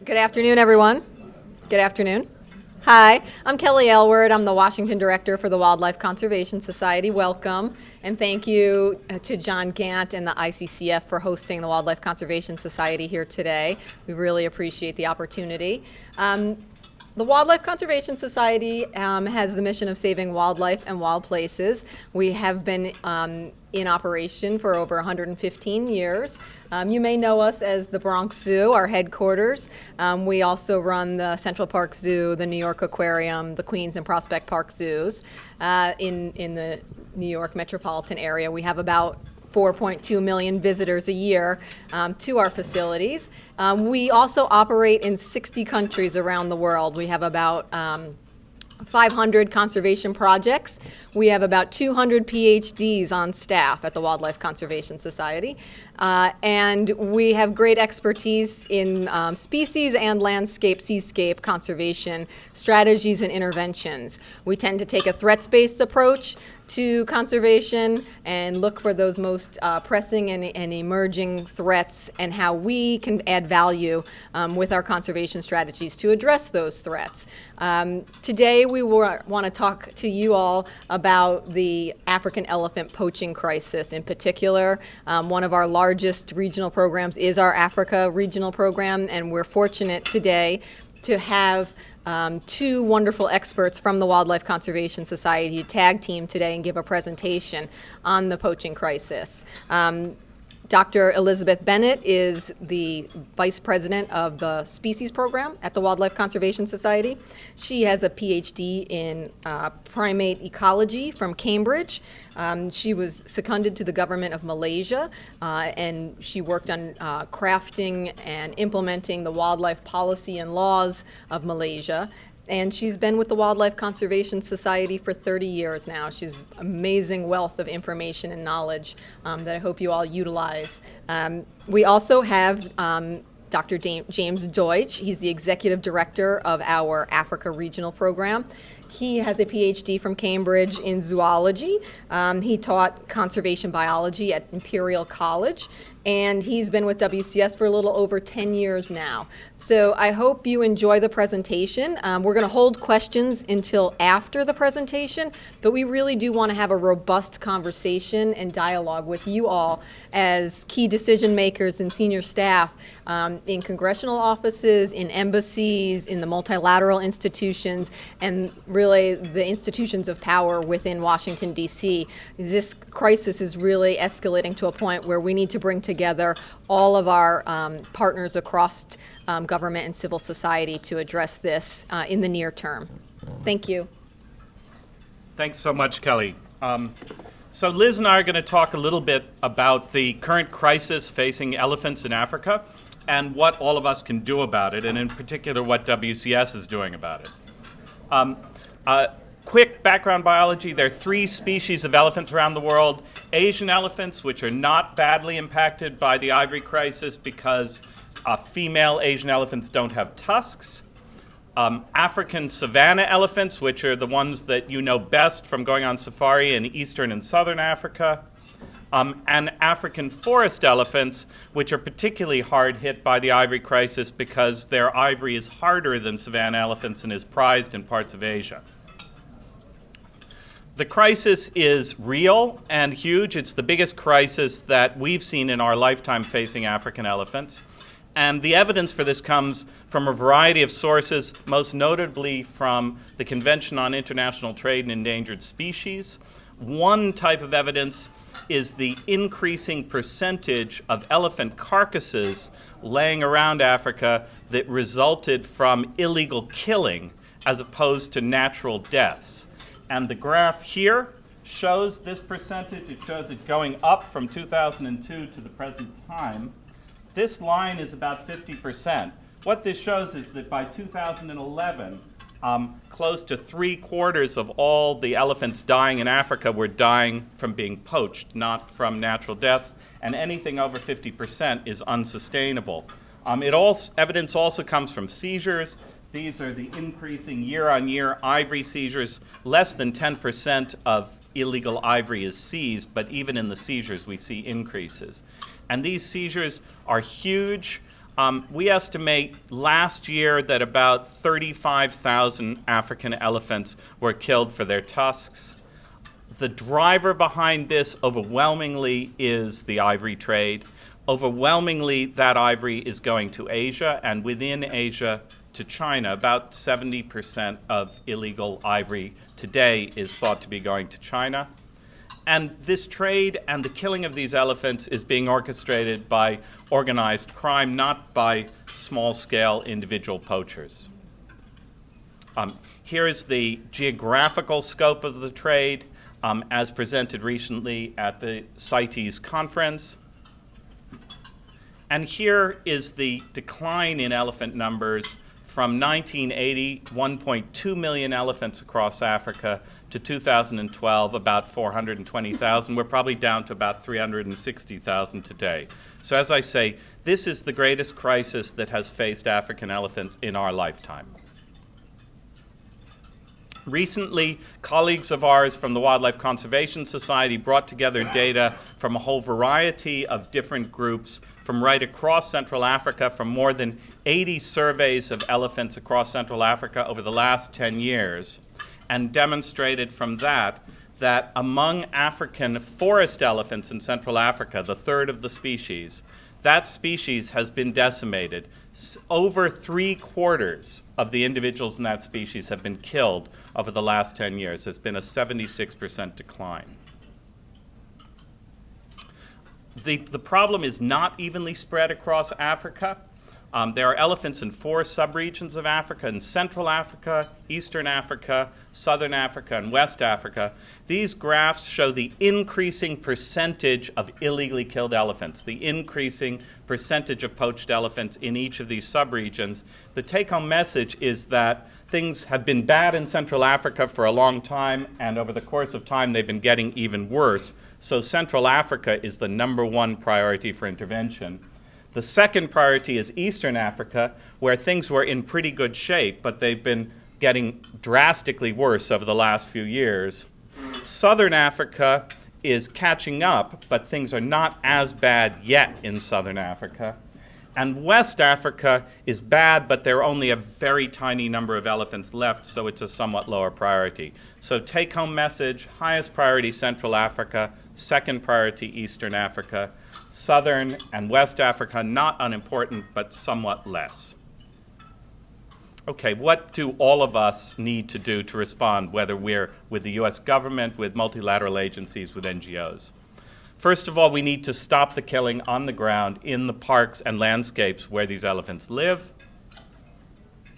Good afternoon, everyone. Good afternoon. Hi, I'm Kelly Aylward. I'm the Washington Director for the Wildlife Conservation Society. Welcome, and thank you to John Gant and the ICCF for hosting the Wildlife Conservation Society here today. We really appreciate the opportunity. The Wildlife Conservation Society has the mission of saving wildlife and wild places. We have been in operation for over 115 years. You may know us as the Bronx Zoo, our headquarters. We also run the Central Park Zoo, the New York Aquarium, the Queens and Prospect Park Zoos in the New York metropolitan area. We have about 4.2 million visitors a year to our facilities. We also operate in 60 countries around the world. We have about 500 conservation projects. We have about 200 PhDs on staff at the Wildlife Conservation Society. And we have great expertise in species and landscape, seascape conservation strategies and interventions. We tend to take a threats-based approach to conservation and look for those most pressing and emerging threats and how we can add value with our conservation strategies to address those threats. Today we want to talk to you all about the African elephant poaching crisis in particular. One of our largest regional programs is our Africa regional program, and we're fortunate today to have two wonderful experts from the Wildlife Conservation Society tag team today and give a presentation on the poaching crisis. Dr. Elizabeth Bennett is the Vice President of the Species Program at the Wildlife Conservation Society. She has a PhD in primate ecology from Cambridge. She was seconded to the government of Malaysia, and she worked on crafting and implementing the wildlife policy and laws of Malaysia. And she's been with the Wildlife Conservation Society for 30 years now. She's an amazing wealth of information and knowledge that I hope you all utilize. We also have Dr. James Deutsch. He's the Executive Director of our Africa Regional Program. He has a PhD from Cambridge in zoology. He taught conservation biology at Imperial College, and he's been with WCS for a little over 10 years now. So I hope you enjoy the presentation. We're going to hold questions until after the presentation, but we really do want to have a robust conversation and dialogue with you all as key decision makers and senior staff in congressional offices, in embassies, in the multilateral institutions, and really the institutions of power within Washington, D.C. This crisis is really escalating to a point where we need to bring together all of our partners across government and civil society to address this in the near term. Thank you. Thanks so much, Kelly. So Liz and I are going to talk a little bit about the current crisis facing elephants in Africa and what all of us can do about it, and in particular what WCS is doing about it. Quick background biology, there are 3 species of elephants around the world. Asian elephants, which are not badly impacted by the ivory crisis because female Asian elephants don't have tusks. African savannah elephants, which are the ones that you know best from going on safari in eastern and southern Africa. And African forest elephants, which are particularly hard hit by the ivory crisis because their ivory is harder than savannah elephants and is prized in parts of Asia. The crisis is real and huge. It's the biggest crisis that we've seen in our lifetime facing African elephants. And the evidence for this comes from a variety of sources, most notably from the Convention on International Trade in Endangered Species. One type of evidence is the increasing percentage of elephant carcasses laying around Africa that resulted from illegal killing as opposed to natural deaths. And the graph here shows this percentage. It shows it going up from 2002 to the present time. This line is about 50%. What this shows is that by 2011, close to 3/4 of all the elephants dying in Africa were dying from being poached, not from natural deaths, and anything over 50% is unsustainable. Evidence also comes from seizures. These are the increasing year-on-year ivory seizures. Less than 10% of illegal ivory is seized, but even in the seizures we see increases. And these seizures are huge. We estimate last year that about 35,000 African elephants were killed for their tusks. The driver behind this overwhelmingly is the ivory trade. Overwhelmingly, that ivory is going to Asia, and within Asia to China. About 70% of illegal ivory today is thought to be going to China. And this trade and the killing of these elephants is being orchestrated by organized crime, not by small-scale individual poachers. Here is the geographical scope of the trade as presented recently at the CITES conference. And here is the decline in elephant numbers from 1980, 1.2 million elephants across Africa, to 2012, about 420,000. We're probably down to about 360,000 today. So as I say, this is the greatest crisis that has faced African elephants in our lifetime. Recently, colleagues of ours from the Wildlife Conservation Society brought together data from a whole variety of different groups from right across Central Africa, from more than 80 surveys of elephants across Central Africa over the last 10 years, and demonstrated from that that among African forest elephants in Central Africa, the third of the species, that species has been decimated. Over 3/4 of the individuals in that species have been killed over the last 10 years. There's been a 76% decline. The problem is not evenly spread across Africa. There are elephants in 4 subregions of Africa: in Central Africa, Eastern Africa, Southern Africa, and West Africa. These graphs show the increasing percentage of illegally killed elephants, the increasing percentage of poached elephants in each of these subregions. The take-home message is that things have been bad in Central Africa for a long time, and over the course of time they've been getting even worse. So Central Africa is the #1 priority for intervention. The second priority is Eastern Africa, where things were in pretty good shape, but they've been getting drastically worse over the last few years. Southern Africa is catching up, but things are not as bad yet in Southern Africa. And West Africa is bad, but there are only a very tiny number of elephants left, so it's a somewhat lower priority. So take-home message: highest priority Central Africa, second priority Eastern Africa. Southern and West Africa, not unimportant, but somewhat less. Okay, what do all of us need to do to respond, whether we're with the US government, with multilateral agencies, with NGOs? First of all, we need to stop the killing on the ground in the parks and landscapes where these elephants live.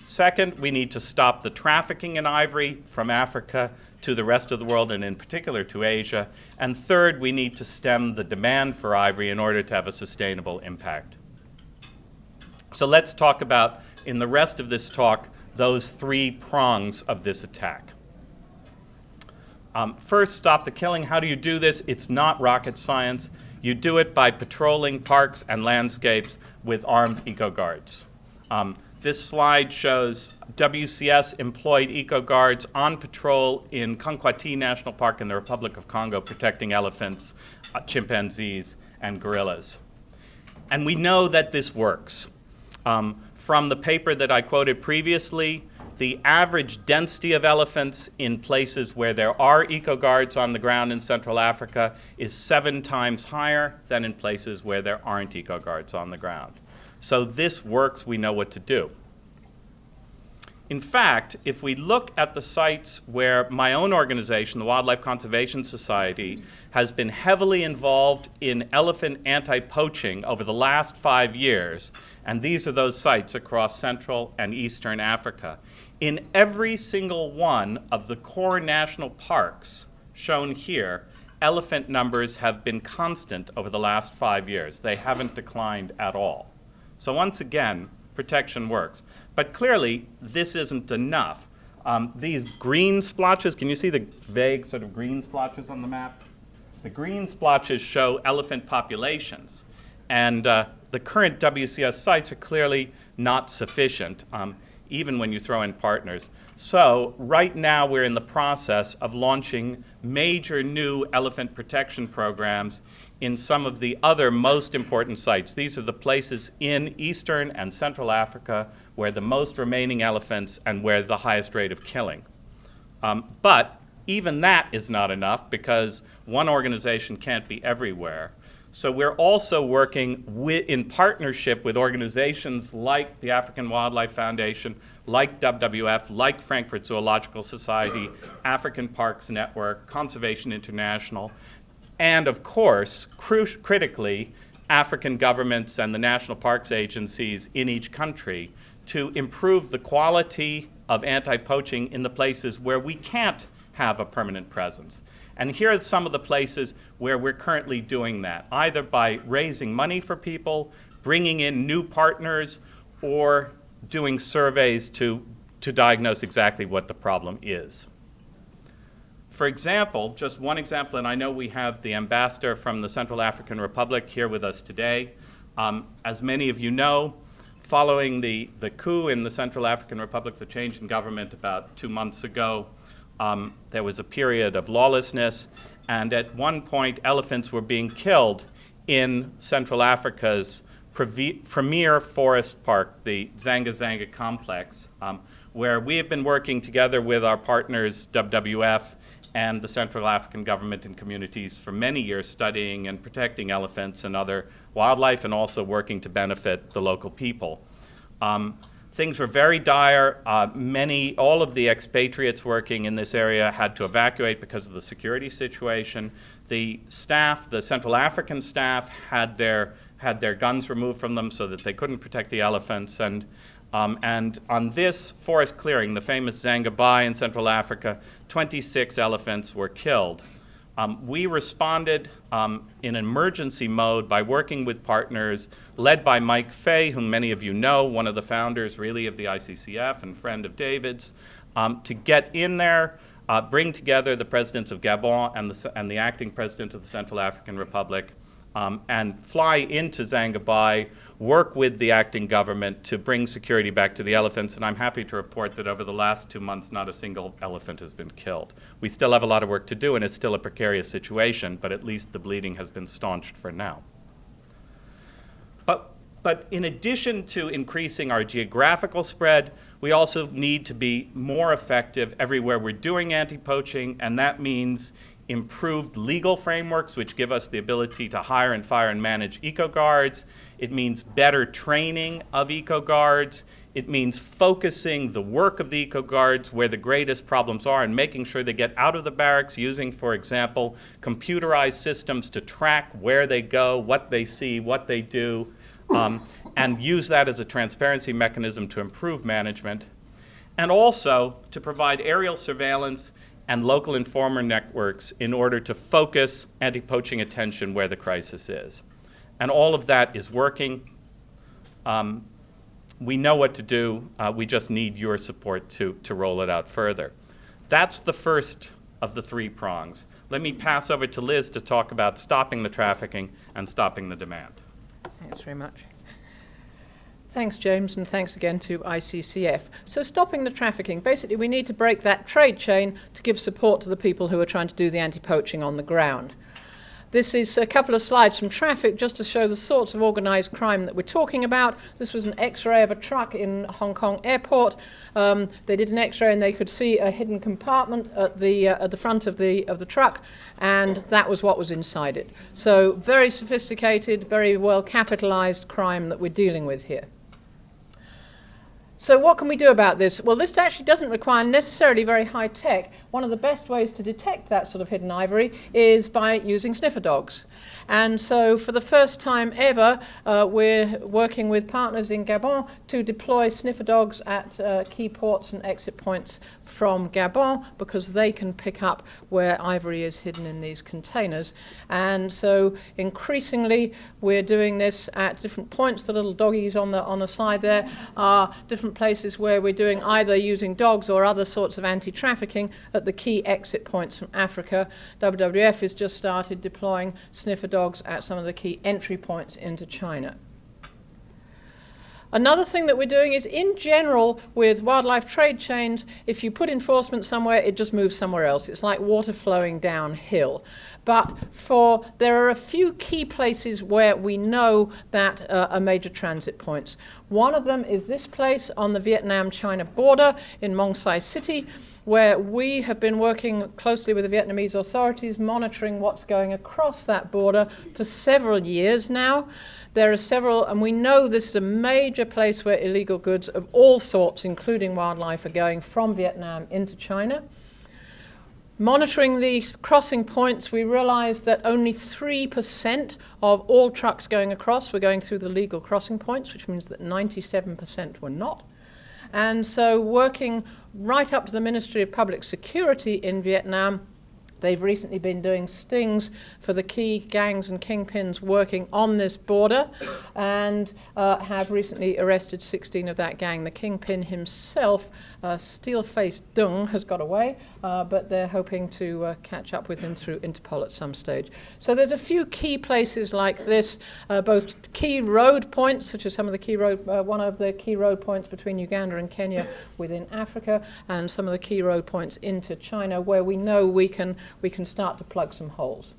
Second, we need to stop the trafficking in ivory from Africa to the rest of the world, and in particular to Asia. And third, we need to stem the demand for ivory in order to have a sustainable impact. So let's talk about, in the rest of this talk, those 3 prongs of this attack. First, stop the killing. How do you do this? It's not rocket science. You do it by patrolling parks and landscapes with armed eco-guards. This slide shows WCS employed eco-guards on patrol in Konkwati National Park in the Republic of Congo, protecting elephants, chimpanzees, and gorillas. And we know that this works. From the paper that I quoted previously, the average density of elephants in places where there are eco-guards on the ground in Central Africa is 7 times higher than in places where there aren't eco-guards on the ground. So this works. We know what to do. In fact, if we look at the sites where my own organization, the Wildlife Conservation Society, has been heavily involved in elephant anti-poaching over the last 5 years, and these are those sites across Central and Eastern Africa, in every single one of the core national parks shown here, elephant numbers have been constant over the last 5 years. They haven't declined at all. So once again, protection works. But clearly, this isn't enough. These green splotches, can you see the vague sort of green splotches on the map? The green splotches show elephant populations. And the current WCS sites are clearly not sufficient, even when you throw in partners. So right now, we're in the process of launching major new elephant protection programs in some of the other most important sites. These are the places in Eastern and Central Africa where the most remaining elephants and where the highest rate of killing. But even that is not enough because one organization can't be everywhere. So we're also working in partnership with organizations like the African Wildlife Foundation, like WWF, like Frankfurt Zoological Society, African Parks Network, Conservation International, and of course, critically, African governments and the national parks agencies in each country to improve the quality of anti-poaching in the places where we can't have a permanent presence. And here are some of the places where we're currently doing that, either by raising money for people, bringing in new partners, or doing surveys to diagnose exactly what the problem is. For example, just one example, and I know we have the ambassador from the Central African Republic here with us today. As many of you know, following the coup in the Central African Republic, the change in government about 2 months ago, there was a period of lawlessness, and at one point elephants were being killed in Central Africa's premier forest park, the Zanga Zanga complex, where we have been working together with our partners WWF and the Central African government and communities for many years, studying and protecting elephants and other wildlife, and also working to benefit the local people. Things were very dire. All of the expatriates working in this area had to evacuate because of the security situation. The staff, the Central African staff, had their guns removed from them so that they couldn't protect the elephants. And on this forest clearing, the famous Zangabai in Central Africa, 26 elephants were killed. We responded in emergency mode by working with partners led by Mike Fay, whom many of you know, one of the founders really of the ICCF and friend of David's, to get in there, bring together the presidents of Gabon and the acting president of the Central African Republic, and fly into Zangabai, work with the acting government to bring security back to the elephants. And I'm happy to report that over the last 2 months, not a single elephant has been killed. We still have a lot of work to do, and it's still a precarious situation, but at least the bleeding has been staunched for now. But in addition to increasing our geographical spread, we also need to be more effective everywhere we're doing anti-poaching, and that means improved legal frameworks which give us the ability to hire and fire and manage eco-guards. It means better training of eco-guards. It means focusing the work of the eco-guards where the greatest problems are and making sure they get out of the barracks using, for example, computerized systems to track where they go, what they see, what they do, and use that as a transparency mechanism to improve management. And also to provide aerial surveillance and local informer networks in order to focus anti-poaching attention where the crisis is. And all of that is working. We know what to do. We just need your support to roll it out further. That's the first of the 3 prongs. Let me pass over to Liz to talk about stopping the trafficking and stopping the demand. Thanks very much. Thanks, James, and thanks again to ICCF. So stopping the trafficking, basically we need to break that trade chain to give support to the people who are trying to do the anti-poaching on the ground. This is a couple of slides from Traffic just to show the sorts of organised crime that we're talking about. This was an X-ray of a truck in Hong Kong airport. They did an X-ray and they could see a hidden compartment at the front of the truck, and that was what was inside it. So very sophisticated, very well capitalised crime that we're dealing with here. So what can we do about this? Well, this actually doesn't require necessarily very high tech. One of the best ways to detect that sort of hidden ivory is by using sniffer dogs. And so for the first time ever, we're working with partners in Gabon to deploy sniffer dogs at key ports and exit points from Gabon, because they can pick up where ivory is hidden in these containers. And so increasingly we're doing this at different points. The little doggies on the slide there are different places where we're doing either using dogs or other sorts of anti-trafficking at the key exit points from Africa. WWF has just started deploying sniffer dogs at some of the key entry points into China. Another thing that we're doing is, in general, with wildlife trade chains, if you put enforcement somewhere, it just moves somewhere else. It's like water flowing downhill. But there are a few key places where we know that are major transit points. One of them is this place on the Vietnam-China border in Mong Sai City, where we have been working closely with the Vietnamese authorities, monitoring what's going across that border for several years now. There are several, and we know this is a major place where illegal goods of all sorts, including wildlife, are going from Vietnam into China. Monitoring the crossing points, we realized that only 3% of all trucks going across were going through the legal crossing points, which means that 97% were not. And so working right up to the Ministry of Public Security in Vietnam, they've recently been doing stings for the key gangs and kingpins working on this border, and have recently arrested 16 of that gang. The kingpin himself, steel-faced Dung, has got away, but they're hoping to catch up with him through Interpol at some stage. So there's a few key places like this, both key road points, such as some of the key road, one of the key road points between Uganda and Kenya within Africa, and some of the key road points into China, where we know we can start to plug some holes.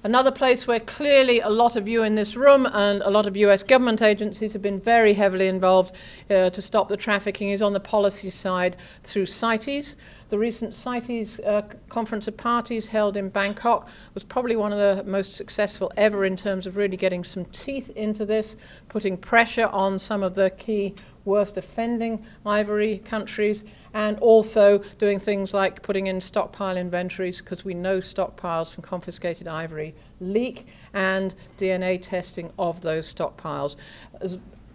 Another place where clearly a lot of you in this room and a lot of US government agencies have been very heavily involved to stop the trafficking is on the policy side through CITES. The recent CITES Conference of Parties held in Bangkok was probably one of the most successful ever in terms of really getting some teeth into this, putting pressure on some of the key worst offending ivory countries, and also doing things like putting in stockpile inventories, because we know stockpiles from confiscated ivory leak, and DNA testing of those stockpiles.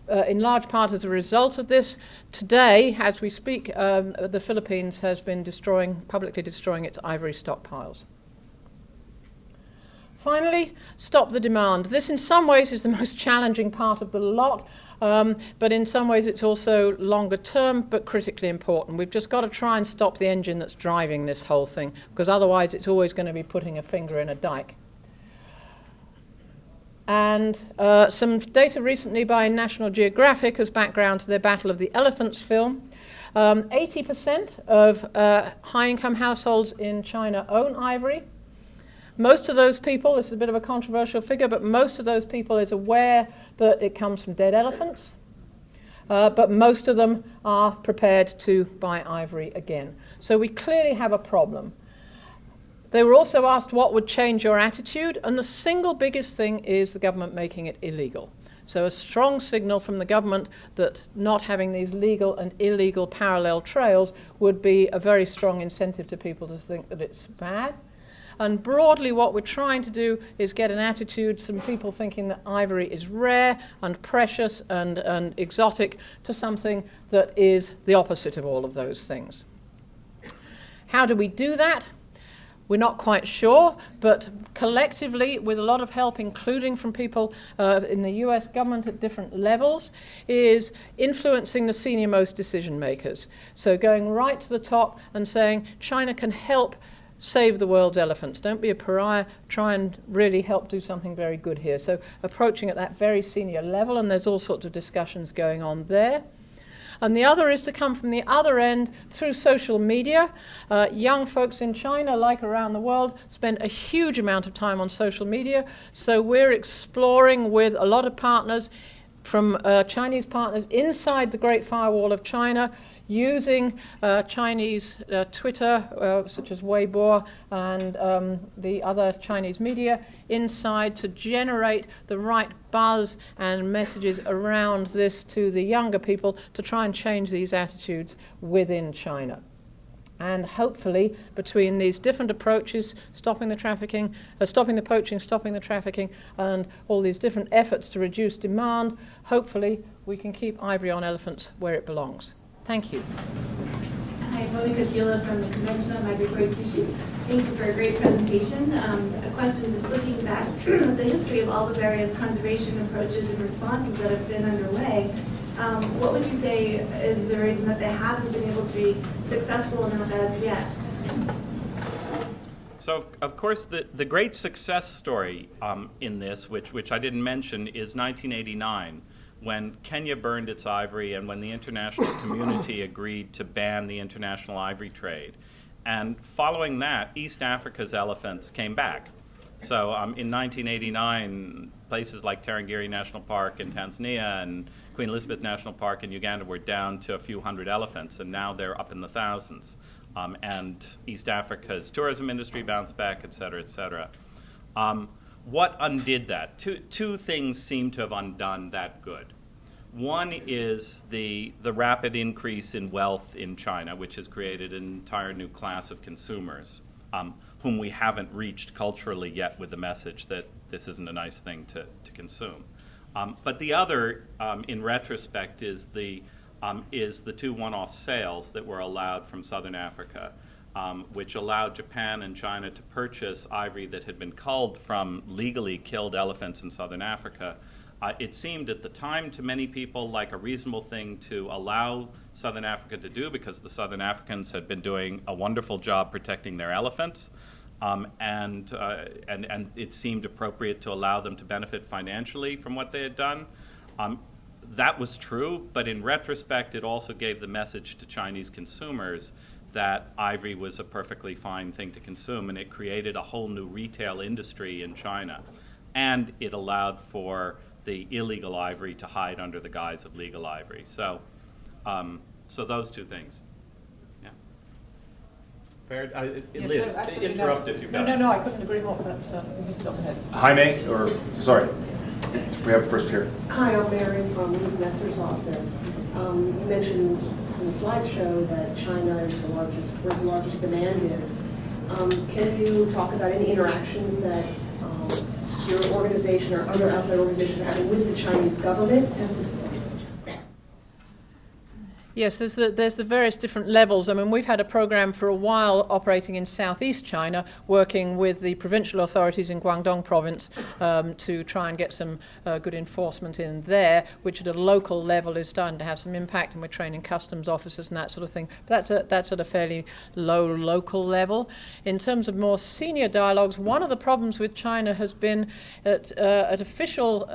In large part as a result of this, today, as we speak, the Philippines has been publicly destroying its ivory stockpiles. Finally, stop the demand. This in some ways is the most challenging part of the lot. But in some ways it's also longer term, but critically important. We've just got to try and stop the engine that's driving this whole thing, because otherwise it's always going to be putting a finger in a dike. And some data recently by National Geographic as background to their Battle of the Elephants film. 80% of high-income households in China own ivory. Most of those people, this is a bit of a controversial figure, but most of those people is aware that it comes from dead elephants. But most of them are prepared to buy ivory again. So we clearly have a problem. They were also asked what would change your attitude, and the single biggest thing is the government making it illegal. So a strong signal from the government that not having these legal and illegal parallel trails would be a very strong incentive to people to think that it's bad. And broadly what we're trying to do is get an attitude, some people thinking that ivory is rare and precious and exotic, to something that is the opposite of all of those things. How do we do that? We're not quite sure, but collectively, with a lot of help, including from people in the US government at different levels, is influencing the senior-most decision makers. So going right to the top and saying, China can help save the world's elephants. Don't be a pariah. Try and really help do something very good here. So approaching at that very senior level, and there's all sorts of discussions going on there. And the other is to come from the other end through social media. Young folks in China, like around the world, spend a huge amount of time on social media. So we're exploring with a lot of partners, from Chinese partners inside the Great Firewall of China, using Chinese Twitter, such as Weibo, and the other Chinese media inside to generate the right buzz and messages around this to the younger people to try and change these attitudes within China. And hopefully, between these different approaches, stopping the trafficking, stopping the poaching, stopping the trafficking, and all these different efforts to reduce demand, hopefully we can keep ivory on elephants where it belongs. Thank you. Hi, Monica Tila from the Convention on Migratory Species. Thank you for a great presentation. A question just looking back at the history of all the various conservation approaches and responses that have been underway. What would you say is the reason that they haven't been able to be successful enough as yet? So, of course, the great success story in this, which I didn't mention, is 1989, when Kenya burned its ivory and when the international community agreed to ban the international ivory trade. And following that, East Africa's elephants came back. So in 1989, places like Tarangire National Park in Tanzania and Queen Elizabeth National Park in Uganda were down to a few hundred elephants, and now they're up in the thousands. And East Africa's tourism industry bounced back, et cetera, et cetera. What undid that? Two things seem to have undone that good. One is the rapid increase in wealth in China, which has created an entire new class of consumers, whom we haven't reached culturally yet with the message that this isn't a nice thing to consume. But the other, in retrospect, is the two one-off sales that were allowed from Southern Africa, which allowed Japan and China to purchase ivory that had been culled from legally killed elephants in Southern Africa. It seemed at the time to many people like a reasonable thing to allow Southern Africa to do, because the Southern Africans had been doing a wonderful job protecting their elephants, and it seemed appropriate to allow them to benefit financially from what they had done. That was true, but in retrospect, it also gave the message to Chinese consumers that ivory was a perfectly fine thing to consume, and it created a whole new retail industry in China. And it allowed for the illegal ivory to hide under the guise of legal ivory. So, so those two things. Yeah. Fair? Liz, interrupt if you've got it. No, I couldn't agree more. That's you hit it on the head. Jaime, or sorry, we have first here. Hi, I'm Mary from Luke Messer's office. You mentioned in the slideshow that China is the largest, where the largest demand is. Can you talk about any interactions that your organization or other outside organizations are having with the Chinese government at this point? Yes, there's the various different levels. I mean, we've had a program for a while operating in southeast China, working with the provincial authorities in Guangdong province to try and get some good enforcement in there, which at a local level is starting to have some impact, and we're training customs officers and that sort of thing. But that's at a fairly low local level. In terms of more senior dialogues, one of the problems with China has been at official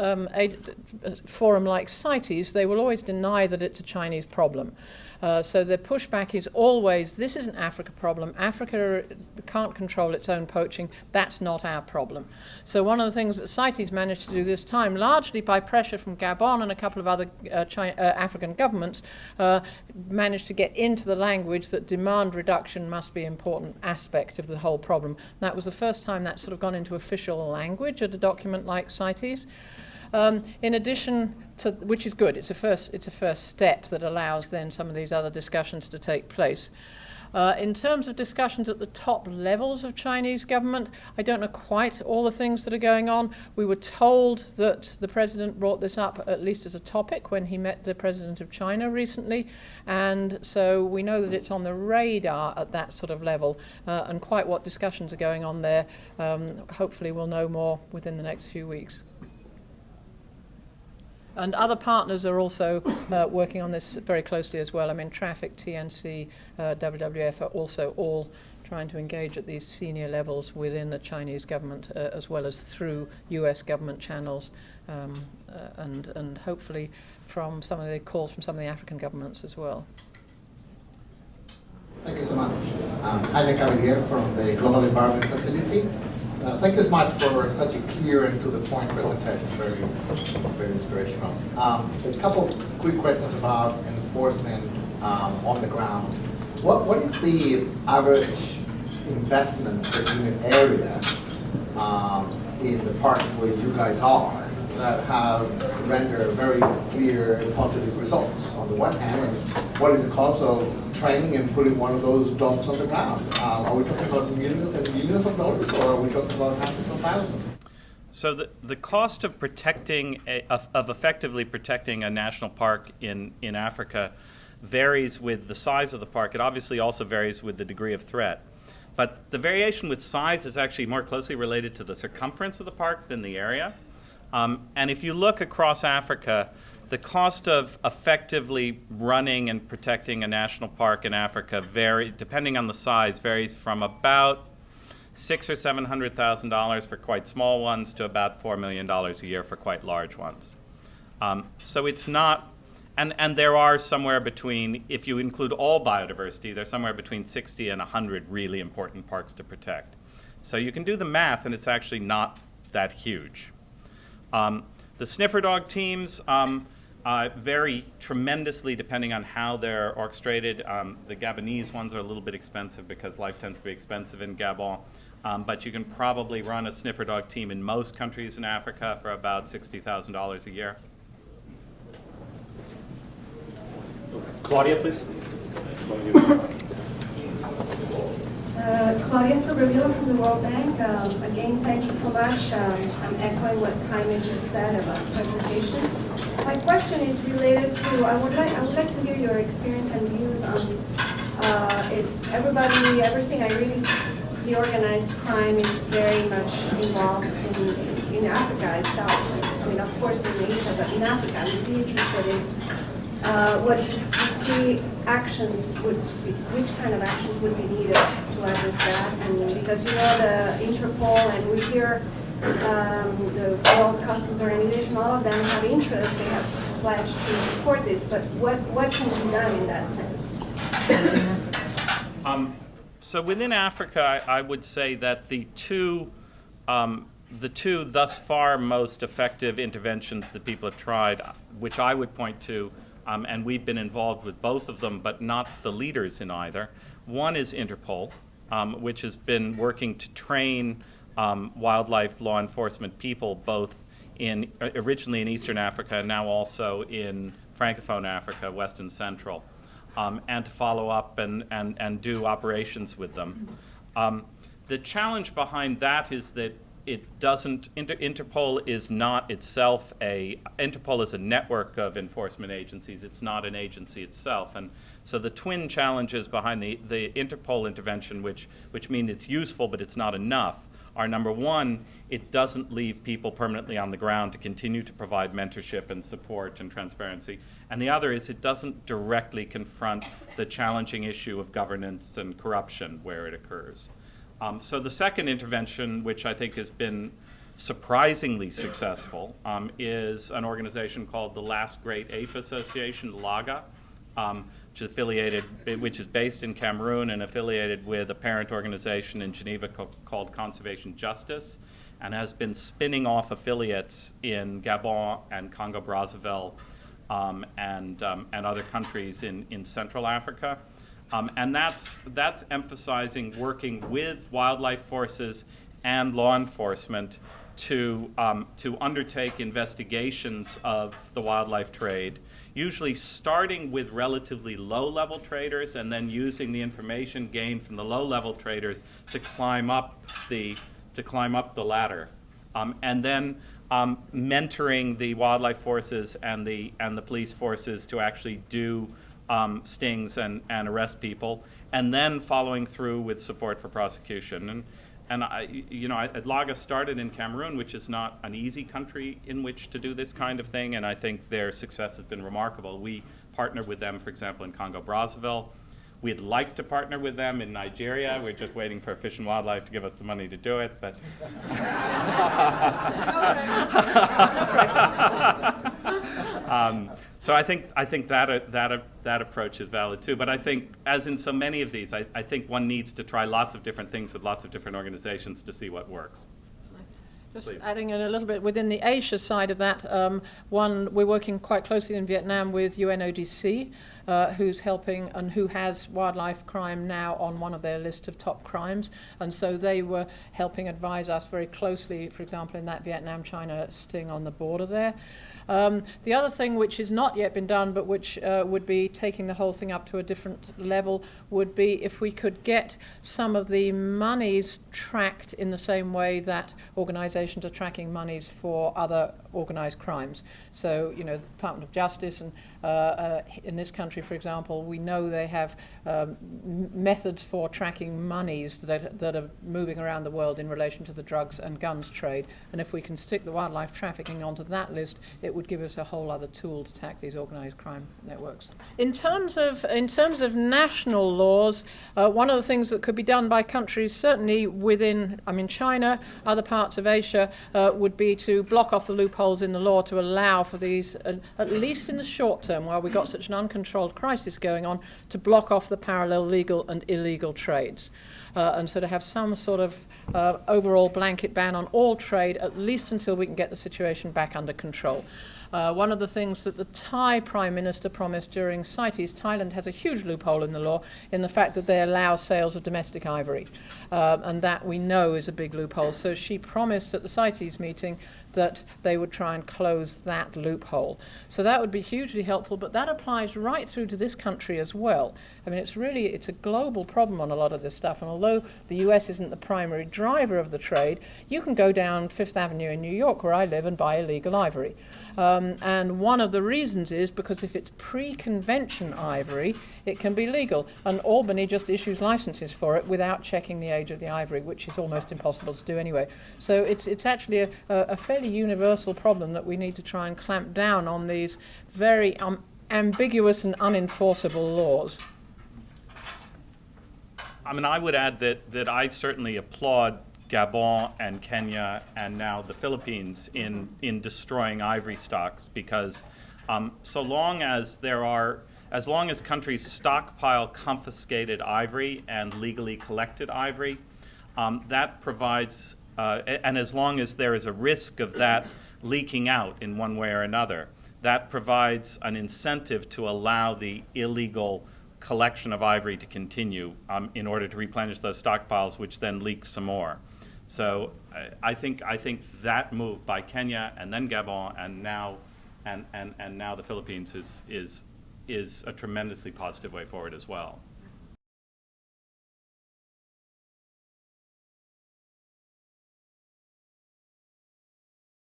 forum like CITES, they will always deny that it's a Chinese problem. So the pushback is always, this is an Africa problem. Africa can't control its own poaching. That's not our problem. So one of the things that CITES managed to do this time, largely by pressure from Gabon and a couple of other African governments, managed to get into the language that demand reduction must be an important aspect of the whole problem. That was the first time that's sort of gone into official language at a document like CITES. In addition to, which is good, it's a first step that allows then some of these other discussions to take place. In terms of discussions at the top levels of Chinese government, I don't know quite all the things that are going on. We were told that the president brought this up at least as a topic when he met the president of China recently, and so we know that it's on the radar at that sort of level, and quite what discussions are going on there, hopefully we'll know more within the next few weeks. And other partners are also working on this very closely as well. I mean, Traffic, TNC, WWF are also all trying to engage at these senior levels within the Chinese government, as well as through US government channels, and hopefully from some of the calls from some of the African governments as well. Thank you so much. I'm Jaime Cavalier from the Global Environment Facility. Thank you so much for such a clear and to-the-point presentation. Very, very inspirational. A couple quick questions about enforcement on the ground. What is the average investment per unit area in the parks where you guys are that have rendered very clear and positive results? On the one hand, and what is the cost of training and putting one of those dogs on the ground? Are we talking about millions and millions of dollars, or are we talking about hundreds of thousands? So the cost of protecting of effectively protecting a national park in Africa varies with the size of the park. It obviously also varies with the degree of threat. But the variation with size is actually more closely related to the circumference of the park than the area. And if you look across Africa, the cost of effectively running and protecting a national park in Africa depending on the size, varies from about $600,000 or $700,000 for quite small ones to about $4 million a year for quite large ones. So it's not, and there are somewhere between, if you include all biodiversity, there's somewhere between 60 and 100 really important parks to protect. So you can do the math, and it's actually not that huge. The sniffer dog teams vary tremendously depending on how they're orchestrated. The Gabonese ones are a little bit expensive because life tends to be expensive in Gabon. But you can probably run a sniffer dog team in most countries in Africa for about $60,000 a year. Claudia, please. Claudia Sobrevilla from the World Bank. Again, thank you so much. I'm echoing what Jaime just said about the presentation. My question is related to, I would like to hear your experience and views on everything I really, the organized crime is very much involved in Africa itself. I mean, of course in Asia, but in Africa, I'm really interested in what you see which kind of actions would be needed to address that. And because the Interpol and we hear the World Customs Organization, all of them have interest, they have pledged to support this, but what can be done in that sense? So within Africa, I would say that the two thus far most effective interventions that people have tried, which I would point to, and we've been involved with both of them, but not the leaders in either. One is Interpol, which has been working to train wildlife law enforcement people, both originally in Eastern Africa and now also in Francophone Africa, West and Central, and to follow up and do operations with them. The challenge behind that is that it doesn't, Interpol is not itself Interpol is a network of enforcement agencies. It's not an agency itself. And so the twin challenges behind the Interpol intervention, which mean it's useful but it's not enough, are number one, it doesn't leave people permanently on the ground to continue to provide mentorship and support and transparency. And the other is it doesn't directly confront the challenging issue of governance and corruption where it occurs. So the second intervention, which I think has been surprisingly successful, is an organization called the Last Great Ape Association, LAGA, which is based in Cameroon and affiliated with a parent organization in Geneva called Conservation Justice, and has been spinning off affiliates in Gabon and Congo-Brazzaville and other countries in Central Africa. And that's emphasizing working with wildlife forces and law enforcement to undertake investigations of the wildlife trade, usually starting with relatively low-level traders and then using the information gained from the low-level traders to climb up the ladder, and then mentoring the wildlife forces and the police forces to actually do stings and arrest people, and then following through with support for prosecution. And LAGA started in Cameroon, which is not an easy country in which to do this kind of thing, and I think their success has been remarkable. We partner with them, for example, in Congo-Brazzaville. We'd like to partner with them in Nigeria. We're just waiting for Fish and Wildlife to give us the money to do it. But so I think that approach is valid too. But I think, as in so many of these, I think one needs to try lots of different things with lots of different organizations to see what works. Just Please. adding in a little bit within the Asia side of that, we're working quite closely in Vietnam with UNODC, who's helping and who has wildlife crime now on one of their list of top crimes. And so they were helping advise us very closely, for example, in that Vietnam-China sting on the border there. The other thing which has not yet been done, but which would be taking the whole thing up to a different level, would be if we could get some of the monies tracked in the same way that organizations are tracking monies for other organized crimes. So, the Department of Justice, and in this country, for example, we know they have methods for tracking monies that are moving around the world in relation to the drugs and guns trade. And if we can stick the wildlife trafficking onto that list, it would give us a whole other tool to tackle these organized crime networks. In terms of national laws, one of the things that could be done by countries, certainly within, China, other parts of Asia, would be to block off the loopholes loopholes in the law to allow for these, at least in the short term, while we've got such an uncontrolled crisis going on, to block off the parallel legal and illegal trades. And so to have some sort of overall blanket ban on all trade, at least until we can get the situation back under control. One of the things that the Thai Prime Minister promised during CITES, Thailand has a huge loophole in the law in the fact that they allow sales of domestic ivory. And that we know is a big loophole. So she promised at the CITES meeting that they would try and close that loophole. So that would be hugely helpful, but that applies right through to this country as well. I mean, it's a global problem on a lot of this stuff, and although the US isn't the primary driver of the trade, you can go down Fifth Avenue in New York, where I live, and buy illegal ivory. And one of the reasons is because if it's pre-convention ivory, it can be legal. And Albany just issues licenses for it without checking the age of the ivory, which is almost impossible to do anyway. So it's actually a fairly universal problem that we need to try and clamp down on these very ambiguous and unenforceable laws. I mean, I would add that I certainly applaud Gabon and Kenya and now the Philippines in destroying ivory stocks, because as long as countries stockpile confiscated ivory and legally collected ivory, that provides, and as long as there is a risk of that leaking out in one way or another, that provides an incentive to allow the illegal collection of ivory to continue in order to replenish those stockpiles, which then leak some more. So I think that move by Kenya and then Gabon and now the Philippines is a tremendously positive way forward as well.